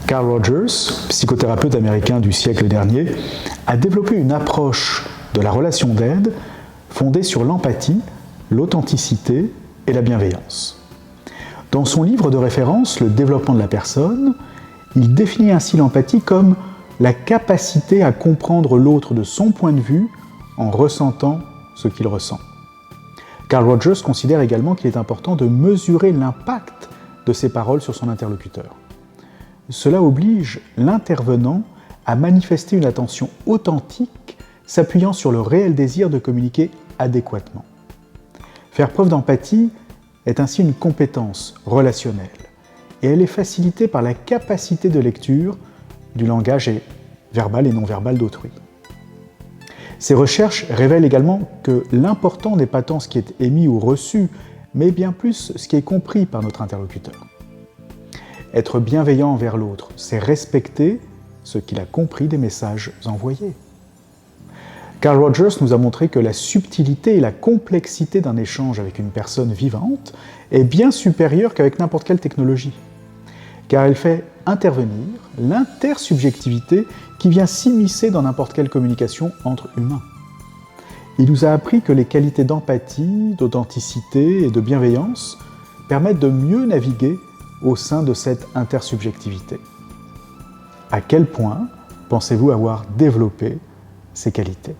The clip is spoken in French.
Carl Rogers, psychothérapeute américain du siècle dernier, a développé une approche de la relation d'aide fondée sur l'empathie, l'authenticité et la bienveillance. Dans son livre de référence, Le développement de la personne, il définit ainsi l'empathie comme la capacité à comprendre l'autre de son point de vue en ressentant ce qu'il ressent. Carl Rogers considère également qu'il est important de mesurer l'impact de ses paroles sur son interlocuteur. Cela oblige l'intervenant à manifester une attention authentique s'appuyant sur le réel désir de communiquer adéquatement. Faire preuve d'empathie est ainsi une compétence relationnelle et elle est facilitée par la capacité de lecture du langage verbal et non verbal d'autrui. Ces recherches révèlent également que l'important n'est pas tant ce qui est émis ou reçu, mais bien plus ce qui est compris par notre interlocuteur. Être bienveillant envers l'autre, c'est respecter ce qu'il a compris des messages envoyés. Carl Rogers nous a montré que la subtilité et la complexité d'un échange avec une personne vivante est bien supérieure qu'avec n'importe quelle technologie, car elle fait intervenir l'intersubjectivité qui vient s'immiscer dans n'importe quelle communication entre humains. Il nous a appris que les qualités d'empathie, d'authenticité et de bienveillance permettent de mieux naviguer au sein de cette intersubjectivité. À quel point pensez-vous avoir développé ces qualités ?